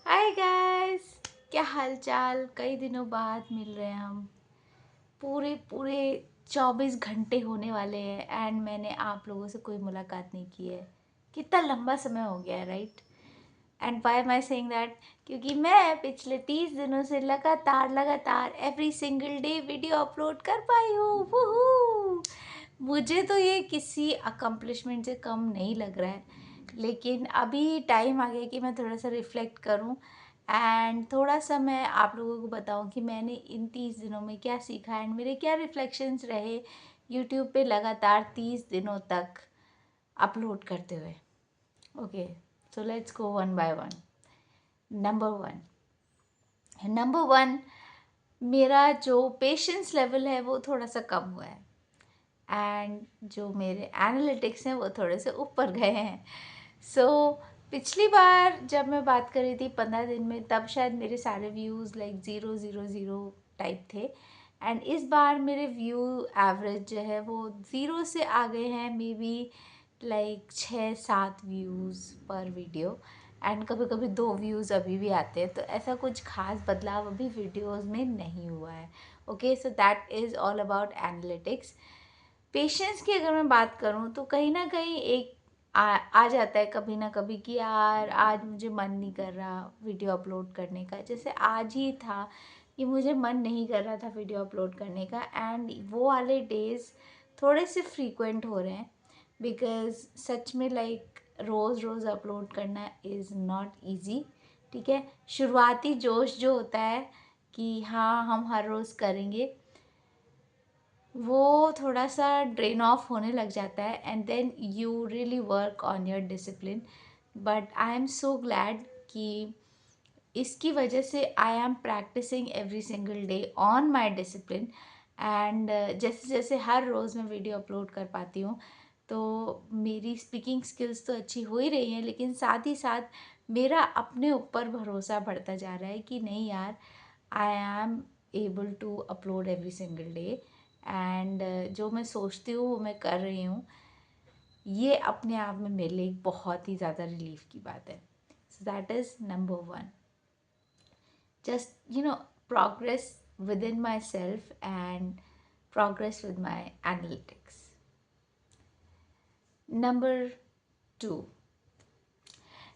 Hi guys, क्या हाल चाल। कई दिनों बाद मिल रहे हैं हम। पूरे पूरे 24 घंटे होने वाले हैं एंड मैंने आप लोगों से कोई मुलाकात नहीं की है। कितना लंबा समय हो गया है, right? And why am I saying that? क्योंकि मैं पिछले 30 दिनों से लगातार लगातार every single day video upload कर पाई हूँ। वूहू! मुझे तो ये किसी अकम्पलिशमेंट से कम नहीं लग रहा है, लेकिन अभी टाइम आ गया कि मैं थोड़ा सा रिफ़्लेक्ट करूं एंड थोड़ा सा मैं आप लोगों को बताऊं कि मैंने इन 30 दिनों में क्या सीखा एंड मेरे क्या रिफ्लेक्शंस रहे यूट्यूब पे लगातार 30 दिनों तक अपलोड करते हुए। Okay, so let's go one by one. Number one, मेरा जो पेशेंस लेवल है वो थोड़ा सा कम हुआ है एंड जो मेरे एनालिटिक्स हैं वो थोड़े से ऊपर गए हैं। पिछली बार जब मैं बात कर रही थी 15 दिन में, तब शायद मेरे सारे व्यूज़ लाइक 0 0 0 टाइप थे एंड इस बार मेरे व्यू एवरेज जो है वो 0 से आ गए हैं, मे बी लाइक 6 7 व्यूज़ पर वीडियो एंड कभी कभी 2 व्यूज़ अभी भी आते हैं। तो ऐसा कुछ खास बदलाव अभी वीडियोज़ में नहीं हुआ है। Okay, so that is all about analytics. Patience की अगर मैं बात करूँ तो कहीं ना कहीं एक आ जाता है कभी ना कभी कि यार आज मुझे मन नहीं कर रहा वीडियो अपलोड करने का। जैसे आज ही था कि मुझे मन नहीं कर रहा था वीडियो अपलोड करने का एंड वो वाले डेज़ थोड़े से फ्रीक्वेंट हो रहे हैं बिकॉज़ सच में लाइक रोज़ रोज़ अपलोड करना इज़ नॉट ईजी। ठीक है, शुरुआती जोश जो होता है कि हाँ हम हर रोज़ करेंगे, वो थोड़ा सा ड्रेन ऑफ होने लग जाता है and then you really work on your discipline. But I am so glad कि इसकी वजह से I am practising every single day on my discipline and जैसे जैसे हर रोज़ मैं वीडियो अपलोड कर पाती हूँ तो मेरी स्पीकिंग स्किल्स तो अच्छी हो ही रही हैं, लेकिन साथ ही साथ मेरा अपने ऊपर भरोसा बढ़ता जा रहा है कि नहीं यार, I am able to upload every single day and जो मैं सोचती हूँ वो मैं कर रही हूँ। ये अपने आप में मेरे लिए एक बहुत ही ज़्यादा रिलीफ की बात है। So that is number 1। just progress within myself and progress with my analytics. Number 2,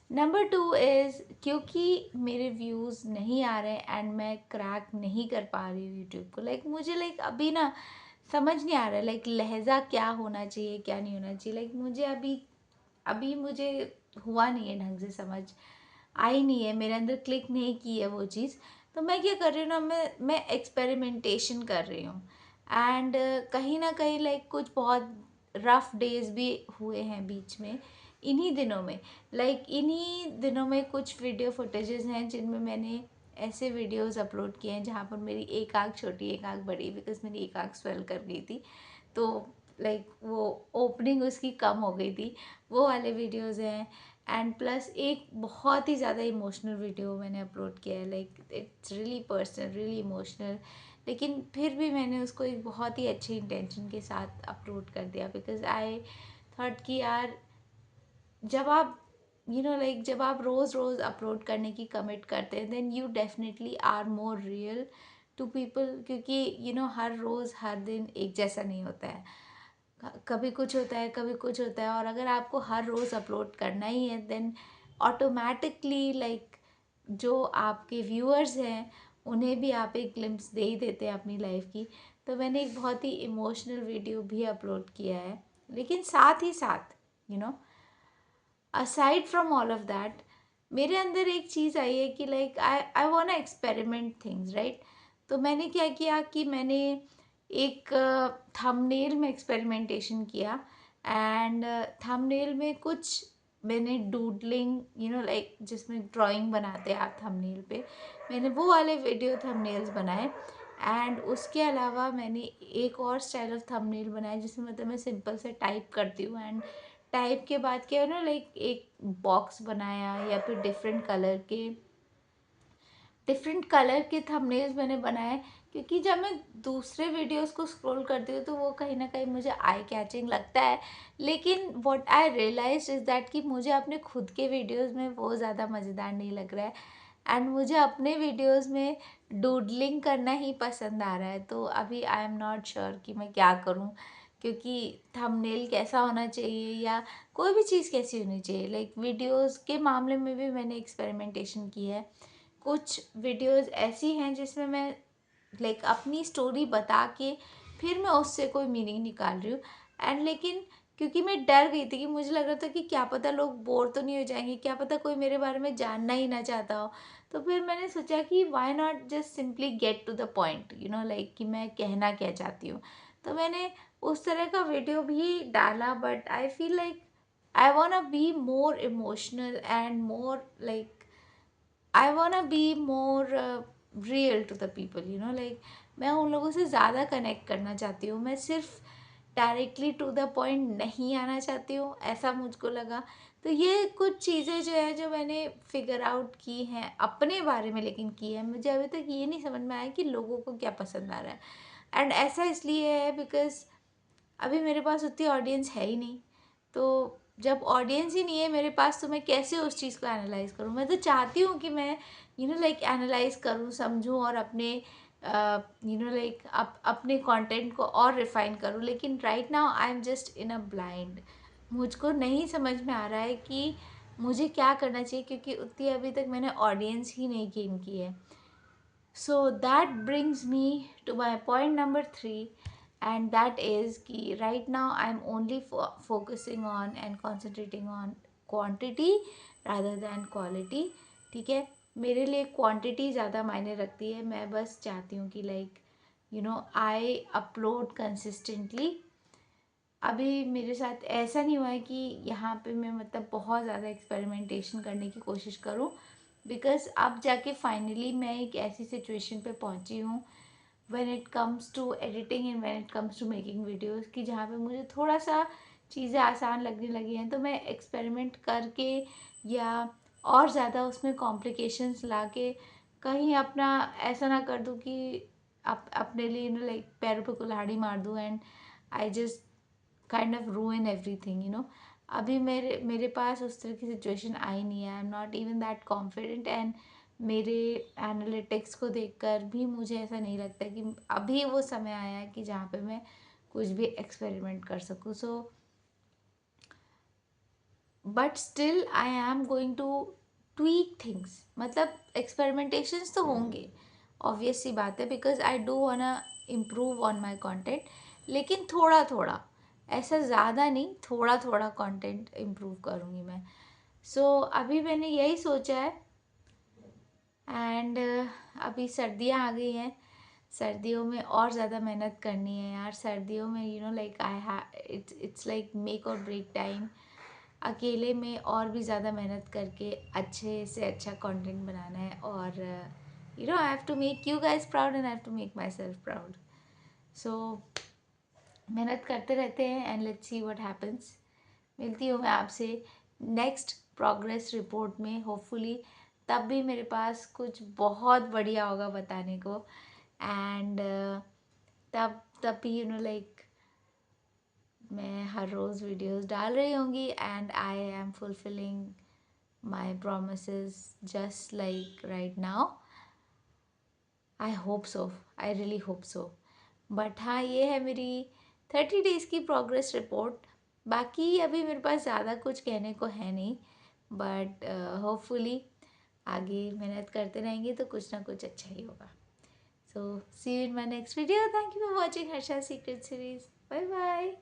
number 2 is क्योंकि मेरे व्यूज़ नहीं आ रहे एंड मैं क्रैक नहीं कर पा रही हूँ यूट्यूब को। लाइक मुझे लाइक अभी ना समझ नहीं आ रहा है लाइक लहजा क्या होना चाहिए क्या नहीं होना चाहिए। लाइक मुझे अभी अभी मुझे हुआ नहीं है ढंग से, समझ आई नहीं है, मेरे अंदर क्लिक नहीं की है वो चीज़। तो मैं क्या कर रही हूँ ना, मैं एक्सपेरिमेंटेशन कर रही हूँ एंड कहीं ना कहीं लाइक कुछ बहुत रफ डेज भी हुए हैं बीच में इन्हीं दिनों में। लाइक इन्हीं दिनों में कुछ वीडियो फुटेजेस हैं जिनमें मैंने ऐसे वीडियोस अपलोड किए हैं जहाँ पर मेरी एक आँख छोटी एक आँख बड़ी, बिकॉज मेरी एक आँख स्वेल कर गई थी तो लाइक वो ओपनिंग उसकी कम हो गई थी, वो वाले वीडियोस हैं। एंड प्लस एक बहुत ही ज़्यादा इमोशनल वीडियो मैंने अपलोड किया है, like it's really personal really emotional, लेकिन फिर भी मैंने उसको एक बहुत ही अच्छे इंटेंशन के साथ अपलोड कर दिया बिकॉज आई थॉट कि यार जब आप लाइक जब आप रोज़ रोज़ अपलोड करने की कमिट करते हैं then you definitely are more real to people, क्योंकि हर रोज़ हर दिन एक जैसा नहीं होता है। कभी कुछ होता है कभी कुछ होता है, और अगर आपको हर रोज़ अपलोड करना ही है देन ऑटोमेटिकली लाइक जो आपके व्यूअर्स हैं उन्हें भी आप एक ग्लिम्स दे ही देते हैं अपनी लाइफ की। तो मैंने एक बहुत ही इमोशनल वीडियो भी अपलोड किया है, लेकिन साथ ही साथ aside from all of that मेरे अंदर एक चीज़ आई है कि like I want to experiment things, right? तो मैंने क्या किया कि मैंने एक थंबनेल में एक्सपेरिमेंटेशन किया एंड थंबनेल में कुछ मैंने डूडलिंग लाइक जिसमें ड्राइंग बनाते हैं आप थंबनेल पे, मैंने वो वाले वीडियो थंबनेल्स बनाए एंड उसके अलावा मैंने एक और स्टाइल ऑफ थंबनेल बनाया जिसमें मतलब मैं सिंपल से टाइप करती हूँ एंड टाइप के बाद क्या है ना लाइक एक बॉक्स बनाया या फिर डिफरेंट कलर के थंबनेल्स मैंने बनाए, क्योंकि जब मैं दूसरे वीडियोस को स्क्रॉल करती हूँ तो वो कहीं ना कहीं मुझे आई कैचिंग लगता है, लेकिन what I realise is that कि मुझे अपने खुद के वीडियोस में वो ज़्यादा मज़ेदार नहीं लग रहा है। एंड मुझे अपने वीडियोस में डूडलिंग करना ही पसंद आ रहा है। तो अभी आई एम नॉट श्योर कि मैं क्या करूं, क्योंकि थंबनेल कैसा होना चाहिए या कोई भी चीज़ कैसी होनी चाहिए। लाइक वीडियोस के मामले में भी मैंने एक्सपेरिमेंटेशन की है। कुछ वीडियोस ऐसी हैं जिसमें मैं लाइक अपनी स्टोरी बता के फिर मैं उससे कोई मीनिंग निकाल रही हूँ। एंड लेकिन क्योंकि मैं डर गई थी कि मुझे लग रहा था कि क्या पता लोग बोर तो नहीं हो जाएंगे, क्या पता कोई मेरे बारे में जानना ही ना चाहता हो। तो फिर मैंने सोचा कि why not just simply get to the point, like कि मैं कहना क्या चाहती हूँ। तो मैंने उस तरह का वीडियो भी डाला, but I feel like I wanna be more emotional and more like I wanna be more real to the people, like मैं उन लोगों से ज़्यादा कनेक्ट करना चाहती हूँ। मैं सिर्फ डायरेक्टली टू द पॉइंट नहीं आना चाहती हूँ, ऐसा मुझको लगा। तो ये कुछ चीज़ें जो है जो मैंने फिगर आउट की हैं अपने बारे में, लेकिन की है मुझे अभी तक ये नहीं समझ में आया कि लोगों को क्या पसंद आ रहा है। एंड ऐसा इसलिए है बिकॉज अभी मेरे पास उतनी ऑडियंस है ही नहीं। तो जब ऑडियंस ही नहीं है मेरे पास तो मैं कैसे उस चीज़ को एनालाइज करूँ। मैं तो चाहती हूँ कि मैं लाइक एनालाइज करूँ, समझूँ और अपने लाइक अपने कंटेंट को और रिफाइन करूँ। लेकिन right now I am just in a blind. मुझको नहीं समझ में आ रहा है कि मुझे क्या करना चाहिए, क्योंकि उतनी अभी तक मैंने ऑडियंस ही नहीं गेन की है। So that brings me to my point number 3, and that is कि right now I'm only focusing on and concentrating on quantity rather than quality। ठीक है, मेरे लिए क्वांटिटी ज़्यादा मायने रखती है। मैं बस चाहती हूँ कि लाइक आई अपलोड कंसिस्टेंटली। अभी मेरे साथ ऐसा नहीं हुआ है कि यहाँ पे मैं मतलब बहुत ज़्यादा एक्सपेरिमेंटेशन करने की कोशिश करूँ, बिकॉज अब जाके फाइनली मैं एक ऐसी सिचुएशन पे पहुँची हूँ when it comes to editing and when it comes to making videos, कि जहाँ पे मुझे थोड़ा सा चीज़ें आसान लगने लगी हैं। तो मैं एक्सपेरिमेंट करके या और ज़्यादा उसमें कॉम्प्लिकेशंस ला के कहीं अपना ऐसा ना कर दूँ कि अपने लिए लाइक पैरों पे कुल्हाड़ी मार दूँ and I just kind of रूइन everything. अभी मेरे पास उस तरह की सिचुएशन आई नहीं है। I am not even that confident. And मेरे एनालिटिक्स को देखकर भी मुझे ऐसा नहीं लगता कि अभी वो समय आया है कि जहाँ पे मैं कुछ भी एक्सपेरिमेंट कर सकूँ। So but still I am going to tweak things. मतलब एक्सपेरिमेंटेशंस तो होंगे, ऑब्वियस सी बात है, because I do wanna improve on my content. लेकिन थोड़ा थोड़ा, ऐसा ज़्यादा नहीं, थोड़ा थोड़ा कंटेंट इम्प्रूव करूँगी मैं। सो अभी मैंने यही सोचा है। एंड अभी सर्दियाँ आ गई हैं। सर्दियों में और ज़्यादा मेहनत करनी है यार। सर्दियों में लाइक इट्स लाइक मेक और ब्रेक टाइम। अकेले में और भी ज़्यादा मेहनत करके अच्छे से अच्छा कंटेंट बनाना है। और I have to make you guys proud and I have to make myself proud. So मेहनत करते रहते हैं and let's see what happens. मिलती हूँ मैं आपसे नेक्स्ट प्रोग्रेस रिपोर्ट में, होपफुली तब भी मेरे पास कुछ बहुत बढ़िया होगा बताने को। एंड तब भी लाइक मैं हर रोज़ वीडियोस डाल रही होंगी and I am fulfilling my promises just like right now. I hope so, I really hope so. But हाँ, ये है मेरी 30 डेज़ की प्रोग्रेस रिपोर्ट। बाकी अभी मेरे पास ज़्यादा कुछ कहने को है नहीं, बट होपफुली आगे मेहनत करते रहेंगे तो कुछ ना कुछ अच्छा ही होगा। So see you in my next video. Thank you for watching Harsha secret series. Bye bye.